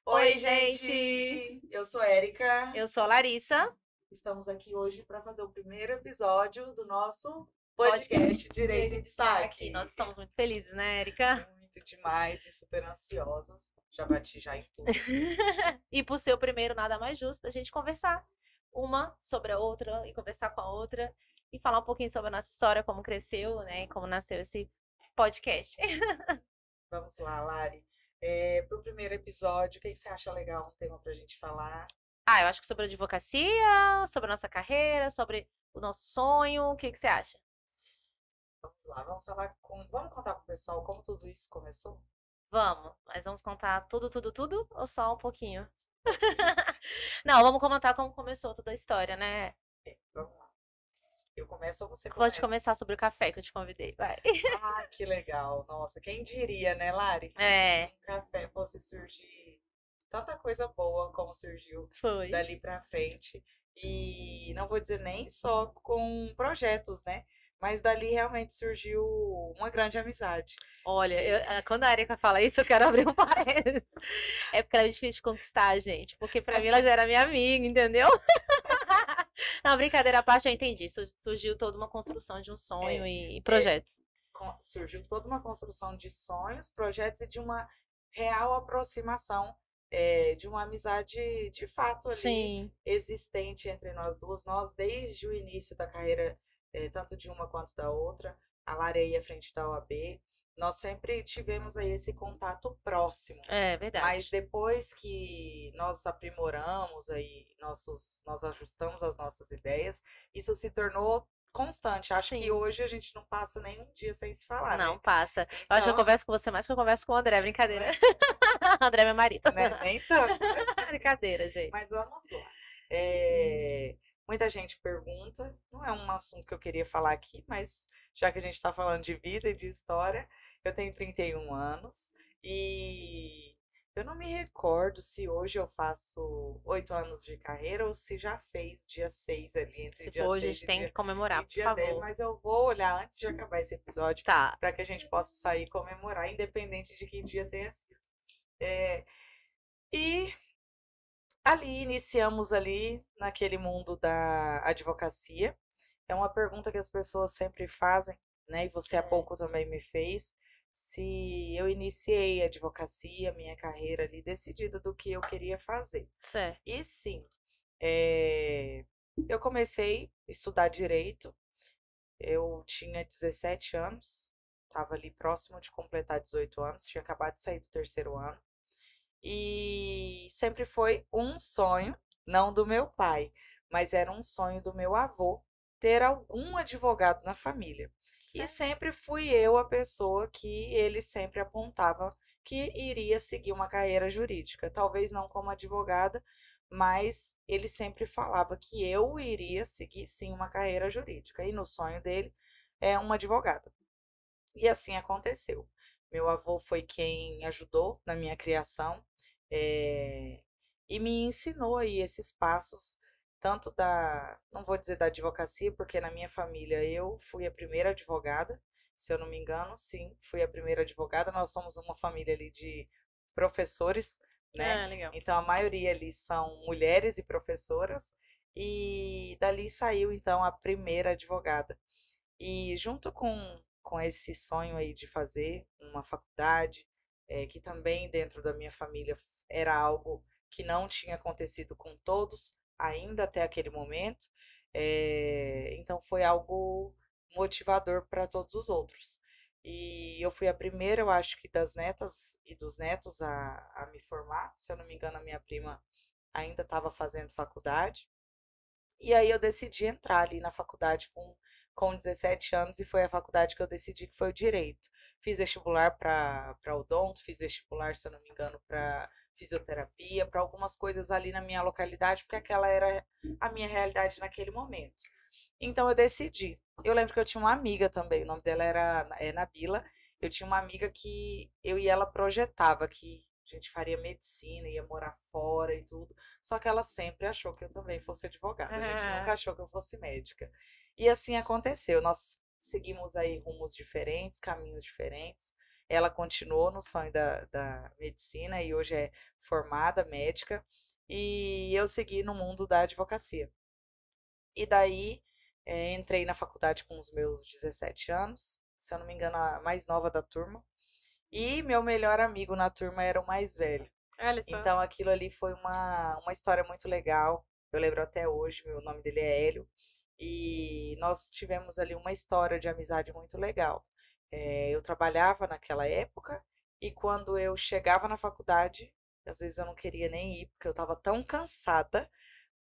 Oi, gente! Eu sou Érica. Eu sou a Larissa, Estamos aqui hoje para fazer o primeiro episódio do nosso podcast podcast Direito Direito em em Destaque. Destaque. Nós estamos muito felizes, né, Erika? Muito demais e super ansiosas. Já bati já em tudo aqui. E por ser o primeiro, nada mais justo a gente conversar uma sobre a outra e conversar com a outra e falar um pouquinho sobre a nossa história, como cresceu, né, e como nasceu esse podcast. Vamos lá, Lari. Para o primeiro episódio, o que você acha legal? Um tema para a gente falar? Eu acho que sobre a advocacia, sobre a nossa carreira, sobre o nosso sonho, o que você acha? Vamos lá, vamos contar para o pessoal como tudo isso começou? Vamos, mas vamos contar tudo ou só um pouquinho? Um pouquinho. Não, vamos comentar como começou toda a história, né? Vamos lá. Eu começo ou você Pode começa? começar sobre o café que eu te convidei, vai. Ah, que legal. Nossa, quem diria, né, Lari, que de É, um café fosse surgir tanta coisa boa como surgiu foi. dali pra frente. E não vou dizer nem só com projetos, né? Mas dali realmente surgiu uma grande amizade. Olha, Que quando a Erika fala isso, eu quero abrir um parênteses. É porque ela é difícil de conquistar, gente. Porque pra mim ela já era minha amiga, entendeu? Não, brincadeira à parte, eu entendi. Surgiu toda uma construção de um sonho é, e é, projetos. surgiu toda uma construção de sonhos, projetos e de uma real aproximação, de uma amizade de fato ali Sim, existente entre nós duas. Nós, desde o início da carreira, tanto de uma quanto da outra, a Lara aí à frente da OAB, nós sempre tivemos aí esse contato próximo. é Mas verdade. depois que nós aprimoramos aí, nós ajustamos as nossas ideias, isso se tornou constante. Acho que Sim. hoje a gente não passa nem um dia sem se falar, Não, né? passa. Eu acho que eu Então, converso com você mais que eu converso com o André, brincadeira. André é meu marido. né, nem tanto. Brincadeira, gente. Mas vamos lá. É, muita gente pergunta, não é um assunto que eu queria falar aqui, mas já que a gente está falando de vida e de história, eu tenho 31 anos e eu não me recordo se hoje eu faço 8 anos de carreira ou se já fez dia 6 ali, entre Se dia for, a 6 gente tem que e comemorar, por dia 10, favor. mas eu vou olhar antes de acabar esse episódio Tá. para que a gente possa sair e comemorar, independente de que dia tenha sido. É, e ali iniciamos ali naquele mundo da advocacia. É uma pergunta que as pessoas sempre fazem, né? E você há É, pouco também me fez, se eu iniciei a advocacia, minha carreira ali, decidida do que eu queria fazer. certo. E sim, é, eu comecei a estudar direito, eu tinha 17 anos, estava ali próximo de completar 18 anos, tinha acabado de sair do terceiro ano. E sempre foi um sonho, não do meu pai, mas era um sonho do meu avô ter algum advogado na família. E Certo. sempre fui eu a pessoa que ele sempre apontava que iria seguir uma carreira jurídica. Talvez não como advogada, mas ele sempre falava que eu iria seguir sim uma carreira jurídica. E no sonho dele é uma advogada. E assim aconteceu. Meu avô foi quem ajudou na minha criação, eh, e me ensinou aí esses passos, tanto não vou dizer da advocacia, porque na minha família eu fui a primeira advogada, se eu não me engano, sim, fui a primeira advogada. Nós somos uma família ali de professores, né? Ah, legal. Então a maioria ali são mulheres e professoras, e dali saiu então a primeira advogada. E junto com esse sonho aí de fazer uma faculdade, que também dentro da minha família era algo que não tinha acontecido com todos, ainda até aquele momento, então foi algo motivador para todos os outros. E eu fui a primeira, eu acho que das netas e dos netos a me formar. Se eu não me engano, a minha prima ainda estava fazendo faculdade. E aí eu decidi entrar ali na faculdade com 17 anos e foi a faculdade que eu decidi que foi o direito. Fiz vestibular para odonto, fiz vestibular, se eu não me engano, para fisioterapia, para algumas coisas ali na minha localidade, porque aquela era a minha realidade naquele momento. Então eu decidi. Eu lembro que eu tinha uma amiga também, o nome dela era Nabila. Eu tinha uma amiga que eu e ela projetava que a gente faria medicina, ia morar fora e tudo. Só que ela sempre achou que eu também fosse advogada. A gente nunca achou que eu fosse médica. E assim aconteceu. Nós seguimos aí rumos diferentes, caminhos diferentes. Ela continuou no sonho da medicina e hoje é formada médica. E eu segui no mundo da advocacia. E daí, entrei na faculdade com os meus 17 anos, se eu não me engano, a mais nova da turma. E meu melhor amigo na turma era o mais velho. Olha só. Então aquilo ali foi uma história muito legal. Eu lembro até hoje, o nome dele é Hélio. E nós tivemos ali uma história de amizade muito legal. Eu trabalhava naquela época e quando eu chegava na faculdade, às vezes eu não queria nem ir, porque eu estava tão cansada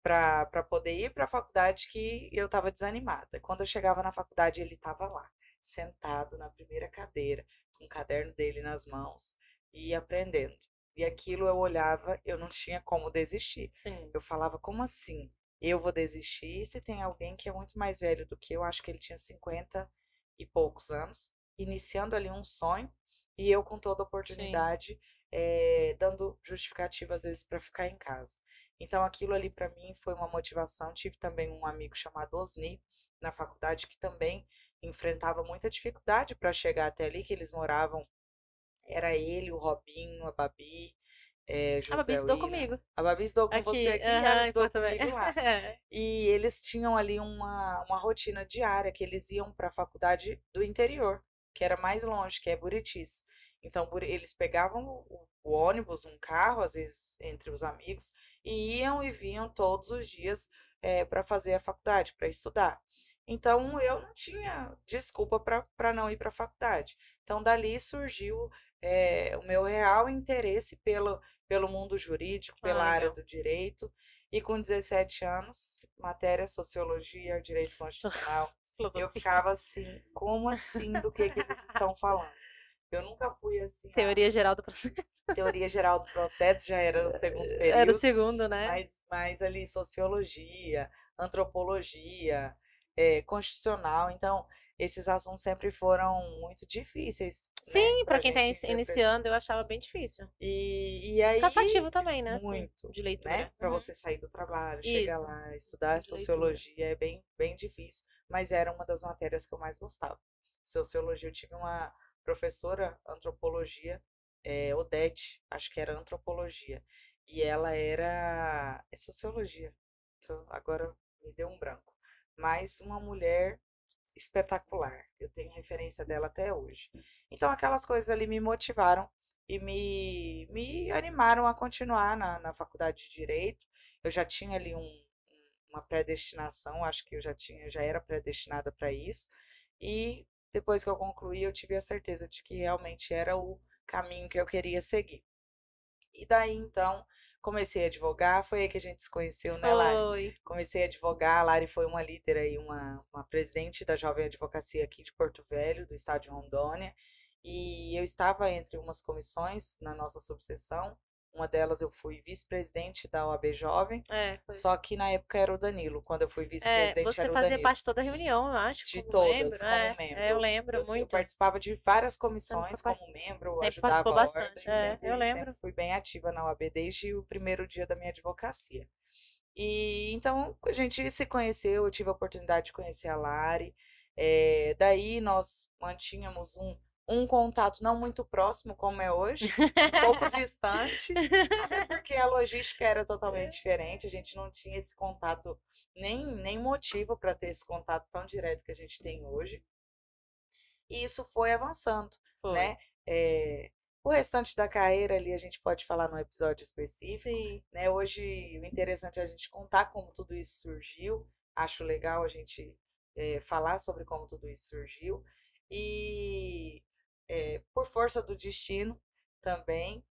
para poder ir para a faculdade que eu estava desanimada. Quando eu chegava na faculdade, ele estava lá, sentado na primeira cadeira, com o caderno dele nas mãos e aprendendo. E aquilo eu olhava, eu não tinha como desistir. Sim. Eu falava, como assim? Eu vou desistir se tem alguém que é muito mais velho do que eu, acho que ele tinha 50 e poucos anos, iniciando ali um sonho, e eu com toda a oportunidade, dando justificativa às vezes para ficar em casa. Então aquilo ali para mim foi uma motivação. Tive também um amigo chamado Osni na faculdade que também enfrentava muita dificuldade para chegar até ali, que eles moravam, era ele, o Robinho, a Babi, A Babi José estudou Wira. comigo. A Babi estudou com você aqui, ela Em estudou Porto Velho. comigo lá. E eles tinham ali uma rotina diária, que eles iam para a faculdade do interior, que era mais longe, que é Buritis. Então, eles pegavam o ônibus, um carro, às vezes entre os amigos, e iam e vinham todos os dias para fazer a faculdade, para estudar. Então, eu não tinha desculpa para não ir para a faculdade. Então, dali surgiu o meu real interesse pelo mundo jurídico, pela área Legal. do direito. E com 17 anos, matéria Sociologia, Direito Constitucional, eu Filosofia. ficava assim, como assim do que eles estão falando? Eu nunca fui assim, Teoria geral do processo. teoria geral do processo, já era o segundo Era o período, segundo, né? mas ali sociologia, antropologia, constitucional, então esses assuntos sempre foram muito difíceis, né, Sim, pra pra quem tá gente interpretar. iniciando, eu achava bem difícil. E aí, Cansativo também, né? Assim, muito, de né? leitura. Para Uhum. você sair do trabalho, chegar Isso, lá, estudar de leitura. sociologia é bem, bem difícil, mas era uma das matérias que eu mais gostava. Sociologia, eu tive uma professora, antropologia, Odete, acho que era antropologia, e ela era, sociologia, então, agora me deu um branco, mas uma mulher espetacular, eu tenho referência dela até hoje. Então aquelas coisas ali me motivaram e me animaram a continuar na faculdade de Direito. Eu já tinha ali uma predestinação, acho que já era predestinada para isso. E depois que eu concluí, eu tive a certeza de que realmente era o caminho que eu queria seguir. E daí, então, comecei a advogar, foi aí que a gente se conheceu, né, Lari? Foi. Comecei a advogar, a Lari foi uma líder aí, uma presidente da Jovem Advocacia aqui de Porto Velho, do estado de Rondônia, e eu estava entre umas comissões na nossa subseção, uma delas eu fui vice-presidente da OAB Jovem, Foi. só que na época era o Danilo, quando eu fui vice-presidente Você era o fazia Danilo. parte de toda a reunião, eu acho, De como todas, membro. como membro. Eu lembro Eu muito. participava de várias Você não comissões foi como membro, sempre ajudava participou a bastante. ordem, Eu lembro. sempre fui bem ativa na OAB desde o primeiro dia da minha advocacia. E então a gente se conheceu, eu tive a oportunidade de conhecer a Lari. Daí nós mantínhamos um contato não muito próximo, como é hoje, um pouco distante, até porque a logística era totalmente diferente, a gente não tinha esse contato, nem motivo para ter esse contato tão direto que a gente tem hoje. E isso foi avançando, Foi. né? O restante da carreira ali a gente pode falar num episódio específico, Sim. né? Hoje o interessante é a gente contar como tudo isso surgiu. Acho legal a gente falar sobre como tudo isso surgiu. E por força do destino também,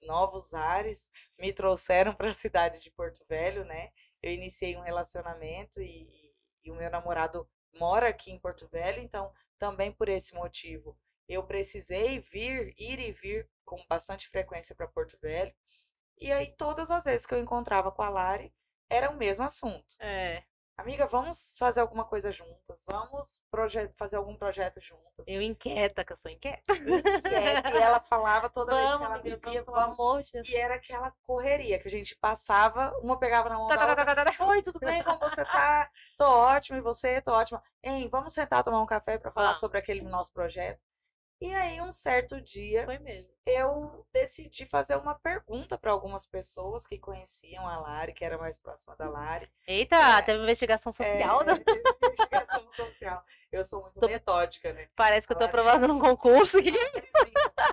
novos ares, me trouxeram para a cidade de Porto Velho, né? Eu iniciei um relacionamento e o meu namorado mora aqui em Porto Velho, então também por esse motivo eu precisei ir e vir com bastante frequência para Porto Velho. E aí todas as vezes que eu encontrava com a Lari era o mesmo assunto. Amiga, vamos fazer alguma coisa juntas, vamos fazer algum projeto juntas. Eu inquieta, que eu sou inquieta. E ela falava toda vez que ela amiga, vivia, pelo amor de Deus. E era aquela correria que a gente passava, uma pegava na mão da outra. Oi, tudo bem? Como você tá? Tô ótima, e você? Tô ótima. Hein, vamos sentar tomar um café para falar sobre aquele nosso projeto? E aí, um certo dia, Foi mesmo. eu decidi fazer uma pergunta para algumas pessoas que conheciam a Lari, que era mais próxima da Lari. Eita, teve investigação social, né? Investigação social. Eu sou muito metódica, né? Parece que eu tô Lari- aprovando num concurso. Que é isso?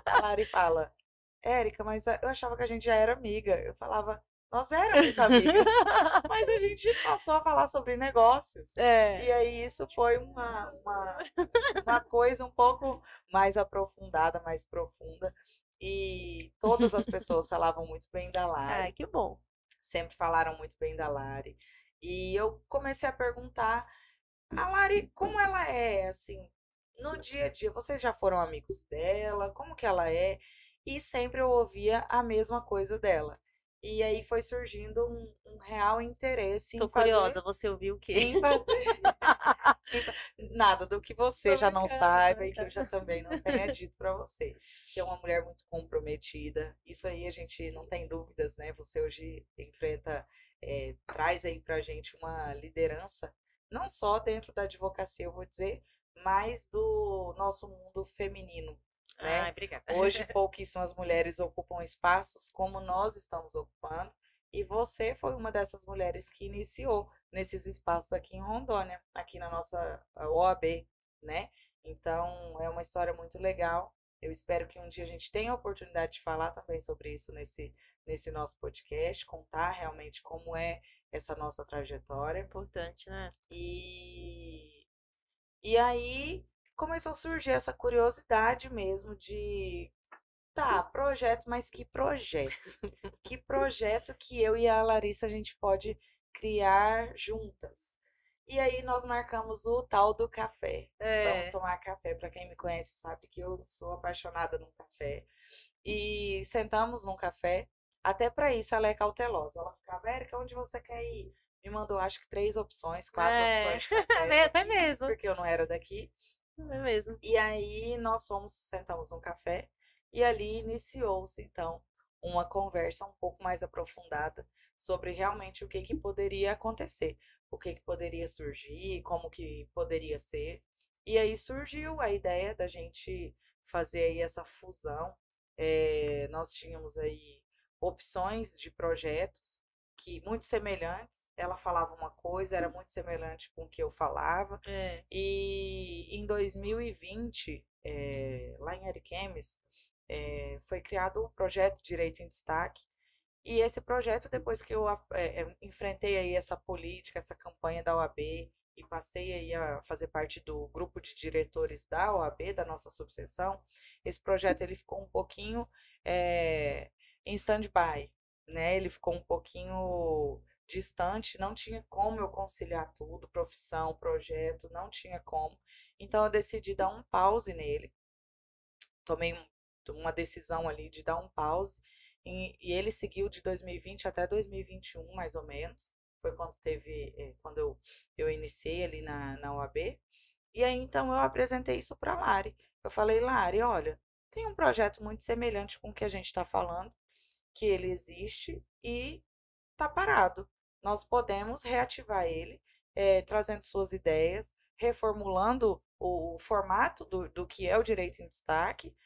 A Lari fala, Érica, mas eu achava que a gente já era amiga. Eu falava, nós éramos amigas, mas a gente passou a falar sobre negócios. E aí isso foi uma coisa um pouco mais aprofundada, mais profunda. E todas as pessoas falavam muito bem da Lari. Ai, que bom. Sempre falaram muito bem da Lari. E eu comecei a perguntar, a Lari, como ela é, assim, no dia a dia? Vocês já foram amigos dela? Como que ela é? E sempre eu ouvia a mesma coisa dela. E aí foi surgindo um real interesse Tô em fazer... curiosa, você ouviu o quê? Em fazer... Nada do que você Tô já não brincando, saiba e que eu já também não tenha dito para você. Que é uma mulher muito comprometida. Isso aí a gente não tem dúvidas, né? Você hoje enfrenta, traz aí pra gente uma liderança, não só dentro da advocacia, eu vou dizer, mas do nosso mundo feminino, né? Ai, obrigada. Hoje pouquíssimas mulheres ocupam espaços como nós estamos ocupando. E você foi uma dessas mulheres que iniciou nesses espaços aqui em Rondônia, aqui na nossa OAB, né? Então, é uma história muito legal. Eu espero que um dia a gente tenha a oportunidade de falar também sobre isso nesse nosso podcast, contar realmente como é essa nossa trajetória. Importante, né? E aí começou a surgir essa curiosidade mesmo de tá, projeto, mas que projeto? Que projeto que eu e a Larissa a gente pode criar juntas? E aí nós marcamos o tal do café. Vamos tomar café. Para quem me conhece sabe que eu sou apaixonada num café. E sentamos num café. Até para isso ela é cautelosa. Ela ficava, Érica, onde você quer ir? Me mandou acho que 3 opções, 4 opções de café. Foi mesmo. Porque eu não era daqui. Foi mesmo. E aí nós sentamos num café. E ali iniciou-se, então, uma conversa um pouco mais aprofundada sobre realmente o que poderia acontecer, o que poderia surgir, como que poderia ser. E aí surgiu a ideia da gente fazer aí essa fusão. Nós tínhamos aí opções de projetos que muito semelhantes. Ela falava uma coisa, era muito semelhante com o que eu falava. E em 2020, lá em Ariquemes, foi criado o projeto Direito em Destaque. E esse projeto, depois que eu enfrentei aí essa política, essa campanha da OAB e passei aí a fazer parte do grupo de diretores da OAB, da nossa subseção, esse projeto ele ficou um pouquinho em stand-by, né? Ele ficou um pouquinho distante, não tinha como eu conciliar tudo, profissão, projeto, não tinha como. Então eu decidi dar um pause nele. Tomei uma decisão ali de dar um pause e ele seguiu de 2020 até 2021, mais ou menos. Foi quando eu iniciei ali na OAB. E aí então eu apresentei isso para a Lari. Eu falei, Lari, olha, tem um projeto muito semelhante com o que a gente está falando, que ele existe e está parado. Nós podemos reativar ele, trazendo suas ideias, reformulando o formato do que é o direito em destaque.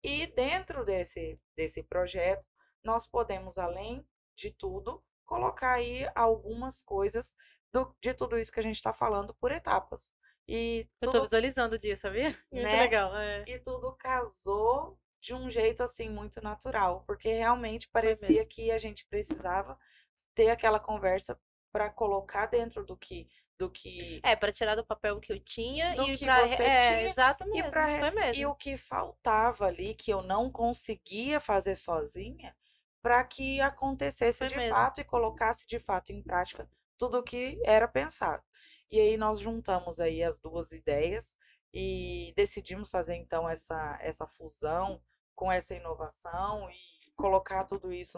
E dentro desse projeto, nós podemos, além de tudo, colocar aí algumas coisas de tudo isso que a gente está falando por etapas. E eu tô visualizando o dia, sabia? Muito né? legal. E tudo casou de um jeito assim muito natural, porque realmente parecia que a gente precisava ter aquela conversa para colocar dentro do que para tirar do papel o que eu tinha do e que pra você tinha exato mesmo, foi e mesmo. o que faltava ali que eu não conseguia fazer sozinha para que acontecesse Foi de mesmo. fato e colocasse de fato em prática tudo o que era pensado. E aí nós juntamos aí as duas ideias e decidimos fazer então essa fusão com essa inovação e colocar tudo isso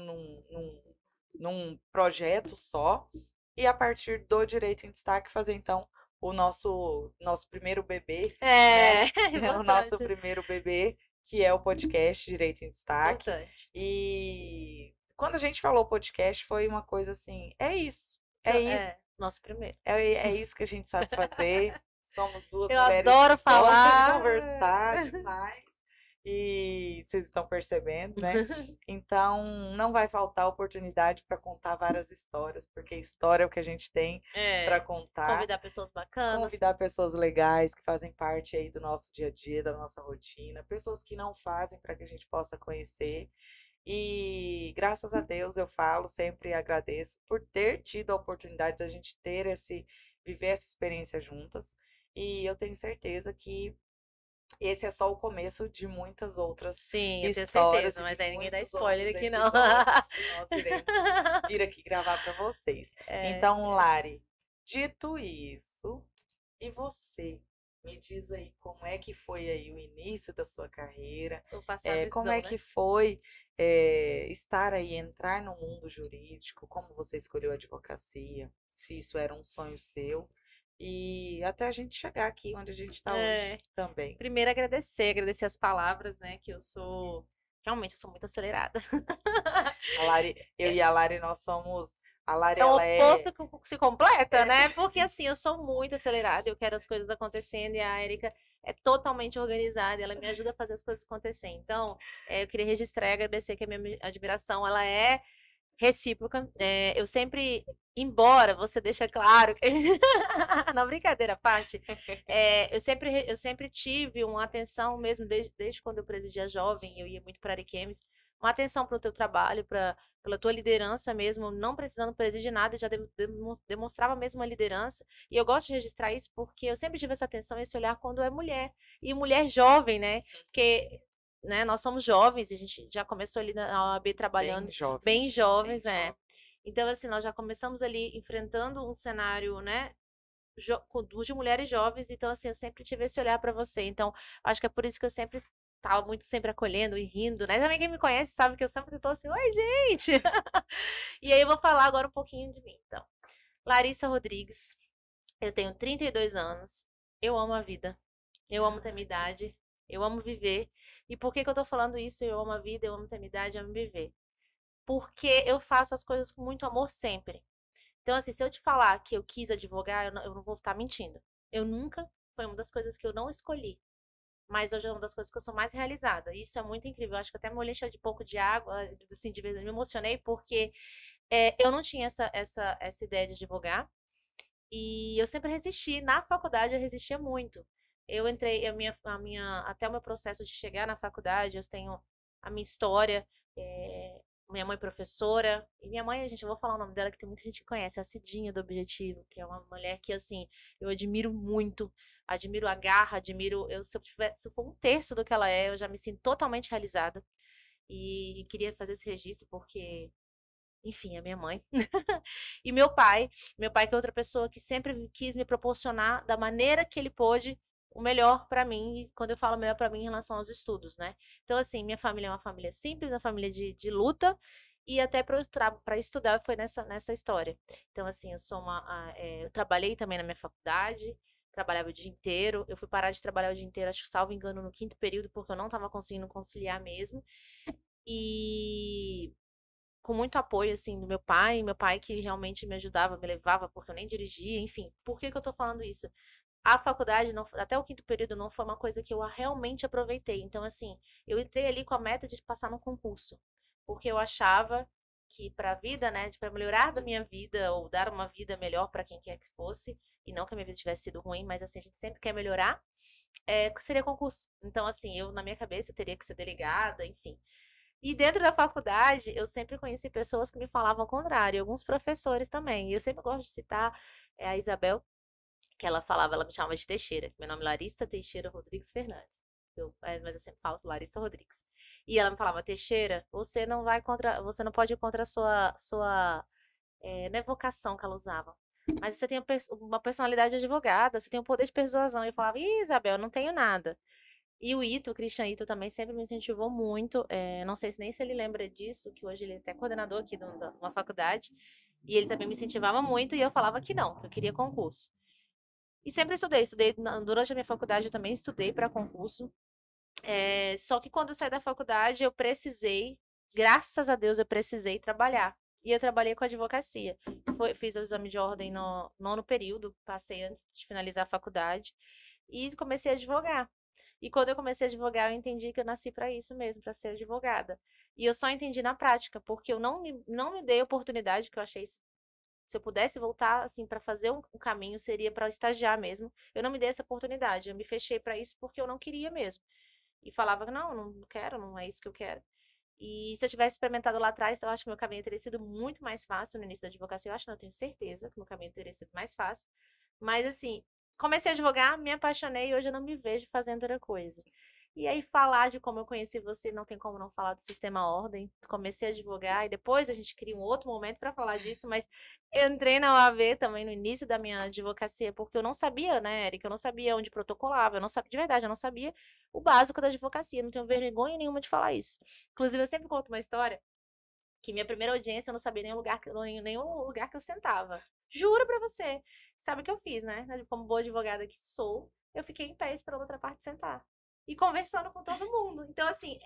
num projeto só. E a partir do Direito em Destaque fazer então o nosso primeiro bebê, né? O nosso primeiro bebê, que é o podcast Direito em Destaque. Importante. E quando a gente falou podcast, foi uma coisa assim, é isso. É isso. Nosso primeiro. É isso que a gente sabe fazer. Somos duas eu mulheres adoro que falar. gostam de conversar demais. E vocês estão percebendo, né? Então, não vai faltar oportunidade para contar várias histórias, porque história é o que a gente tem para contar. Convidar pessoas bacanas. Convidar pessoas legais que fazem parte aí do nosso dia a dia, da nossa rotina, pessoas que não fazem para que a gente possa conhecer. E graças a Deus eu falo, sempre agradeço por ter tido a oportunidade da gente viver essa experiência juntas. E eu tenho certeza que esse é só o começo de muitas outras Sim, eu tenho histórias certeza, e mas de aí ninguém dá muitos spoiler outros aqui, não. episódios que nós iremos vir aqui gravar para vocês. Então, Lari, dito isso, e você? Me diz aí como é que foi aí o início da sua carreira, Vou passar a como visão, é que foi estar aí, entrar no mundo jurídico, como você escolheu a advocacia, se isso era um sonho seu, e até a gente chegar aqui onde a gente está hoje também. Primeiro agradecer as palavras, né, que realmente eu sou muito acelerada. A Lari, eu e a Lari, nós somos. A Lari, É o ela oposto que se completa, né? Porque assim, eu sou muito acelerada, eu quero as coisas acontecendo e a Erika é totalmente organizada, ela me ajuda a fazer as coisas acontecerem. Então, eu queria registrar e agradecer que a minha admiração, ela é recíproca. Eu sempre, embora você deixe claro que... Não, brincadeira à parte, eu sempre tive uma atenção mesmo, desde quando eu presidia jovem, eu ia muito para Ariquemes, uma atenção para o teu trabalho, pela tua liderança mesmo, não precisando presidir nada, já demonstrava mesmo uma liderança. E eu gosto de registrar isso porque eu sempre tive essa atenção, esse olhar quando é mulher. E mulher jovem, né? Porque, né, nós somos jovens, e a gente já começou ali na OAB trabalhando bem jovens, né? Então, assim, nós já começamos ali enfrentando um cenário, né, de mulheres jovens, então, assim, eu sempre tive esse olhar para você. Então, acho que é por isso que eu sempre tava muito sempre acolhendo e rindo, né? Também quem me conhece sabe que eu sempre tô assim, oi, gente! E aí eu vou falar agora um pouquinho de mim, então. Larissa Rodrigues, eu tenho 32 anos, eu amo a vida, eu amo ter minha idade, eu amo viver. E por que que eu tô falando isso? Eu amo a vida, eu amo ter minha idade, eu amo viver. Porque eu faço as coisas com muito amor sempre. Então, assim, se eu te falar que eu quis advogar, eu não vou estar mentindo. Eu nunca, foi uma das coisas que eu não escolhi. Mas hoje é uma das coisas que eu sou mais realizada. Isso é muito incrível. Eu acho que até me olhei cheia de pouco de água, assim, de vez me emocionei, porque eu não tinha essa ideia de advogar. E eu sempre resisti. Na faculdade, eu resistia muito. Eu entrei, até o meu processo de chegar na faculdade, eu tenho a minha história. Minha mãe professora. E minha mãe, gente, eu vou falar o nome dela, que tem muita gente que conhece, a Cidinha do Objetivo, que é uma mulher que, assim, eu admiro muito. Admiro a garra, se eu for um terço do que ela é, eu já me sinto totalmente realizada. E queria fazer esse registro porque, enfim, é minha mãe. E meu pai que é outra pessoa que sempre quis me proporcionar da maneira que ele pôde o melhor pra mim, e quando eu falo melhor pra mim em relação aos estudos, né? Então, assim, minha família é uma família simples, uma família de luta, e até para estudar foi nessa história. Então, assim, eu trabalhei também na minha faculdade, trabalhava o dia inteiro, eu fui parar de trabalhar o dia inteiro, acho que salvo engano, no quinto período, porque eu não estava conseguindo conciliar mesmo. E com muito apoio, assim, do meu pai que realmente me ajudava, me levava, porque eu nem dirigia, enfim. Por que que eu tô falando isso? A faculdade, até o quinto período, não foi uma coisa que eu realmente aproveitei. Então, assim, eu entrei ali com a meta de passar no concurso, porque eu achava que para a vida, né, para melhorar da minha vida ou dar uma vida melhor para quem quer que fosse, e não que a minha vida tivesse sido ruim, mas assim, a gente sempre quer melhorar, seria concurso. Então, assim, eu na minha cabeça eu teria que ser delegada, enfim. E dentro da faculdade, eu sempre conheci pessoas que me falavam o contrário, alguns professores também. E eu sempre gosto de citar a Isabel, que ela me chamava de Teixeira. Meu nome é Larissa Teixeira Rodrigues Fernandes. Mas eu sempre falo Larissa Rodrigues. E ela me falava, Teixeira, você não pode ir contra a não é vocação que ela usava. Mas você tem uma personalidade de advogada, você tem um poder de persuasão. E eu falava, Ih, Isabel, eu não tenho nada. E o Christian Ito também sempre me incentivou muito. Não sei nem se ele lembra disso, que hoje ele é até coordenador aqui de uma faculdade. E ele também me incentivava muito e eu falava que não, que eu queria concurso. E sempre estudei durante a minha faculdade eu também estudei para concurso. Só que quando eu saí da faculdade eu precisei, graças a Deus eu precisei trabalhar. E eu trabalhei com advocacia. Fiz o exame de ordem no nono período, passei antes de finalizar a faculdade e comecei a advogar. E quando eu comecei a advogar, eu entendi que eu nasci para isso mesmo, para ser advogada. E eu só entendi na prática, porque eu não me dei oportunidade, que eu achei, se eu pudesse voltar, assim, para fazer um caminho, seria para estagiar mesmo. Eu não me dei essa oportunidade, eu me fechei para isso porque eu não queria mesmo. E falava, não quero, não é isso que eu quero. E se eu tivesse experimentado lá atrás, eu acho que meu caminho teria sido muito mais fácil no início da advocacia. Eu acho, não, eu tenho certeza que meu caminho teria sido mais fácil. Mas, assim, comecei a advogar, me apaixonei e hoje eu não me vejo fazendo outra coisa. E aí, falar de como eu conheci você, não tem como não falar do Sistema Ordem. Comecei a advogar e depois a gente cria um outro momento para falar disso, mas eu entrei na OAB também no início da minha advocacia, porque eu não sabia, né, Érica? Eu não sabia onde protocolava, eu não sabia, de verdade, eu não sabia o básico da advocacia, não tenho vergonha nenhuma de falar isso. Inclusive, eu sempre conto uma história que minha primeira audiência eu não sabia nenhum lugar que eu sentava. Juro pra você. Sabe o que eu fiz, né? Como boa advogada que sou, eu fiquei em pé esperando outra parte sentar. E conversando com todo mundo. Então, assim,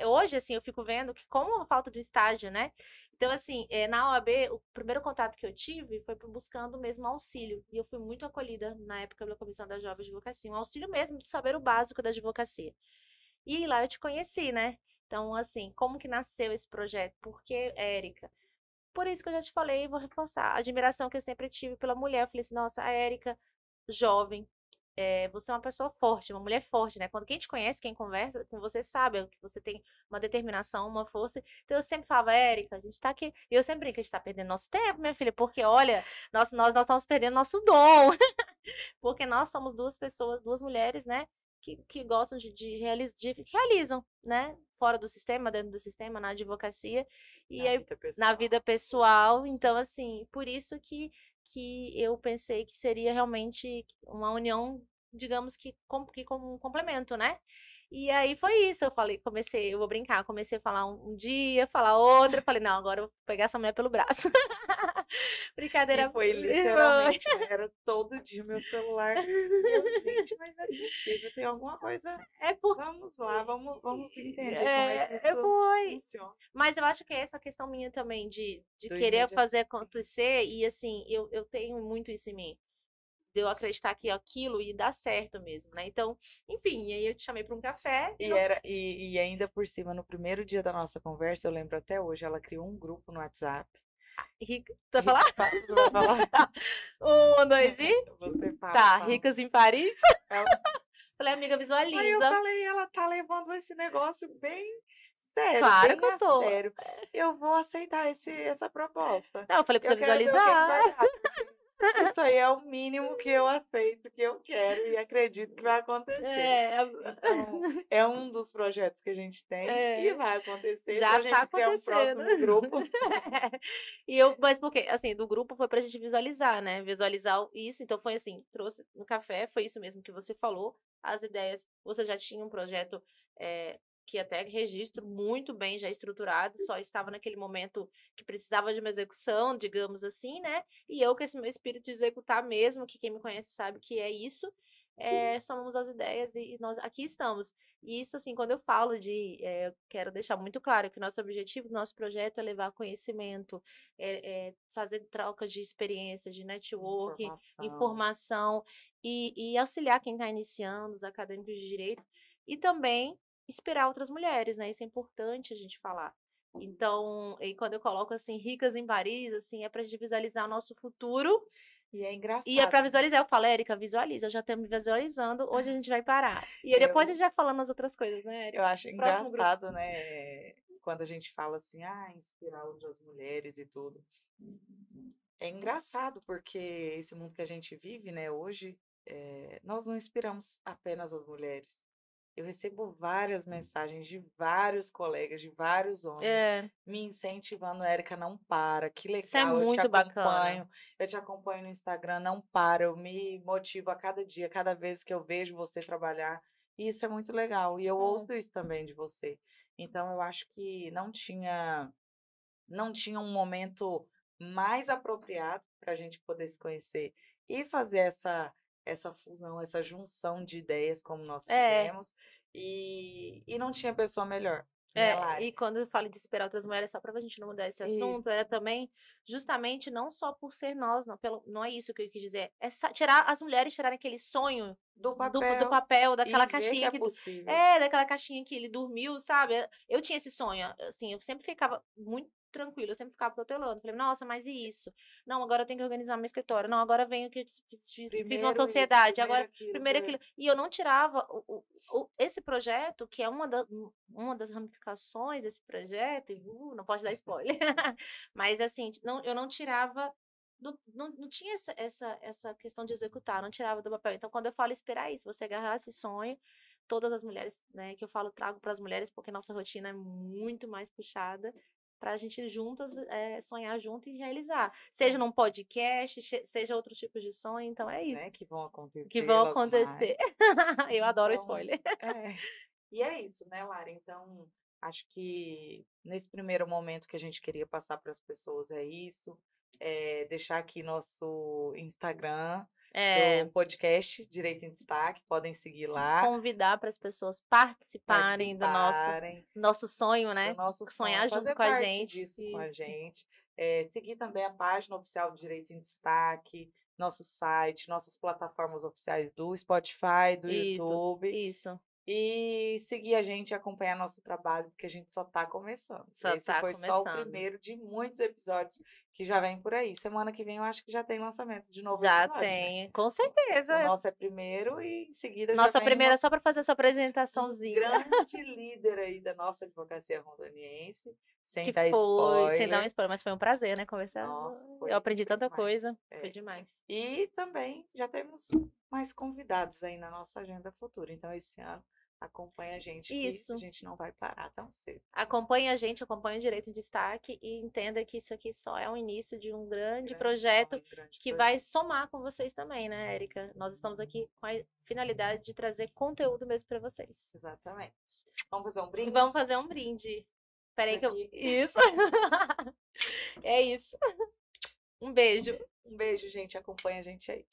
hoje, assim, eu fico vendo que como a falta de estágio, né? Então, assim, na OAB, o primeiro contato que eu tive foi buscando mesmo auxílio. E eu fui muito acolhida na época pela Comissão da Jovem Advocacia. Um auxílio mesmo de saber o básico da advocacia. E lá eu te conheci, né? Então, assim, como que nasceu esse projeto? Porque, Érica, por isso que eu já te falei e vou reforçar. A admiração que eu sempre tive pela mulher. Eu falei assim, nossa, a Érica, jovem, você é uma pessoa forte, uma mulher forte, né? Quando quem te conhece, quem conversa com você, sabe que você tem uma determinação, uma força. Então, eu sempre falava, Érica, a gente tá aqui. E eu sempre brinco que a gente tá perdendo nosso tempo, minha filha, porque, olha, nós estamos perdendo nosso dom. Porque nós somos duas pessoas, duas mulheres, né? Que gostam que realizam, né? Fora do sistema, dentro do sistema, na advocacia e Na aí, vida na pessoal. vida pessoal. Então, assim, por isso que eu pensei que seria realmente uma união, digamos que como um complemento, né? E aí foi isso, eu falei, eu vou brincar, comecei a falar um dia, falar outro, eu falei, não, agora eu vou pegar essa mulher pelo braço. E Brincadeira. foi Foi. literalmente, né? Era todo dia meu celular. E eu, gente, mas é possível, tem alguma coisa. É por Vamos lá, vamos entender como é que isso foi. funciona. Mas eu acho que é essa questão minha também de Do querer fazer imediatismo. acontecer e assim, eu tenho muito isso em mim. De eu acreditar que aquilo ia dar certo mesmo, né? Então, enfim, e aí eu te chamei para um café e E ainda por cima, no primeiro dia da nossa conversa, eu lembro até hoje, ela criou um grupo no WhatsApp. rica, tu vai falar? Você vai falar? Um, dois e Você fala, tá, fala. ricas em Paris. Ela... Falei, amiga, Aí eu visualiza. falei, ela tá levando esse negócio bem sério, Claro que bem eu a tô. sério. Eu vou aceitar essa proposta. Não, eu falei pra você Eu quero ver o que vai visualizar. dar. Isso aí é o mínimo que eu aceito, que eu quero e acredito que vai acontecer. É, Então, é um dos projetos que a gente tem e é. vai acontecer para Já a tá gente criar um acontecendo. próximo grupo. Mas porque, assim, do grupo foi pra gente visualizar, né? Visualizar isso. Então foi assim, trouxe no café, foi isso mesmo que você falou. As ideias, você já tinha um projeto que até registro muito bem já estruturado, só estava naquele momento que precisava de uma execução, digamos assim, né? E eu com esse meu espírito de executar mesmo, que quem me conhece sabe que é isso. Somamos as ideias e nós aqui estamos. E isso, assim, quando eu falo eu quero deixar muito claro que nosso objetivo, nosso projeto é levar conhecimento, fazer troca de experiência, de network, Informação. informação e auxiliar quem está iniciando, os acadêmicos de direito, e também inspirar outras mulheres, né? Isso é importante a gente falar. Então, e quando eu coloco assim, ricas em Paris, assim, é para gente visualizar o nosso futuro E é e é engraçado. pra visualizar. Eu falo, Érica, visualiza. Eu já tô me visualizando. Onde a gente vai parar? E aí depois a Eu, gente vai falando as outras coisas, né, eu Érica? acho Próximo grupo. engraçado, né? Quando a gente fala assim, inspirar outras mulheres e tudo. É engraçado porque esse mundo que a gente vive, né, hoje, nós não inspiramos apenas as mulheres. Eu recebo várias mensagens de vários colegas, de vários homens, É, me incentivando, Érica, não para, que isso é legal, muito bacana. eu te acompanho no Instagram, não para, eu me motivo a cada dia, cada vez que eu vejo você trabalhar, e isso é muito legal, e eu Hum. ouço isso também de você. Então, eu acho que não tinha um momento mais apropriado para a gente poder se conhecer e fazer essa fusão, essa junção de ideias como nós É, fizemos, e não tinha pessoa melhor. né, Lari? E quando eu falo de esperar outras mulheres, só pra gente não mudar esse assunto, é Isso. também, justamente, não só por ser nós, não é isso que eu quis dizer, é tirar as mulheres tirarem aquele sonho Do do papel papel, e daquela ver que caixinha é que possível. daquela caixinha que ele dormiu, sabe? Eu tinha esse sonho, assim, eu sempre ficava muito tranquila, eu sempre ficava protelando. Falei, nossa, mas e isso? Não, agora eu tenho que organizar meu escritório. Não, agora venho que eu fiz uma Primeiro isso, sociedade. primeiro Agora, aquilo. primeiro aquilo. E eu não tirava esse projeto, que é uma das ramificações desse projeto, e, não pode dar spoiler. Mas assim, eu não tirava. Não tinha essa questão de executar, não tirava do papel. Então, quando eu falo esperar isso, você agarrar esse sonho, todas as mulheres, né, que eu falo, trago para as mulheres, porque nossa rotina é muito mais puxada, para a gente juntas sonhar junto e realizar. Seja num podcast, seja outros tipos de sonho, então é isso Né, que vão que acontecer vão logo mais. acontecer. Eu adoro Então, spoiler. e é isso, né, Lara? Então, acho que nesse primeiro momento que a gente queria passar para as pessoas é isso. Deixar aqui nosso Instagram do podcast Direito em Destaque, podem seguir lá, Convidar para as pessoas participarem do participarem nosso sonho, do né? nosso sonho, Sonhar junto fazer com a parte gente. disso com a Isso. gente. Seguir também a página oficial do Direito em Destaque, nosso site, nossas plataformas oficiais do Spotify, do Isso. YouTube. Isso. E seguir a gente e acompanhar nosso trabalho, porque a gente só está começando. Só Esse tá foi só o começando. primeiro de muitos episódios que já vem por aí. Semana que vem eu acho que já tem lançamento de novo Já episódio, né? tem, com certeza. O nosso é primeiro e em seguida já Nossa vem primeira, só para fazer essa um apresentaçãozinha. grande líder aí da nossa advocacia rondoniense, sem Que dar foi, sem dar um spoiler. spoiler, mas foi um prazer, né, conversar. Nossa, Eu aprendi foi tanta demais. coisa, foi demais. E também já temos mais convidados aí na nossa agenda futura. Então, esse ano, acompanha a gente, Isso. que a gente não vai parar tão cedo. Acompanhe a gente, acompanhe o Direito em Destaque e entenda que isso aqui só é o início de um grande Grande projeto sonho, grande que projeto. vai somar com vocês também, né, Érica? Nós estamos aqui com a finalidade de trazer conteúdo mesmo para vocês. Exatamente. Vamos fazer um brinde? Vamos fazer um brinde. Peraí que eu... Aqui. Isso. É isso. Um beijo. Um beijo, gente. Acompanha a gente aí.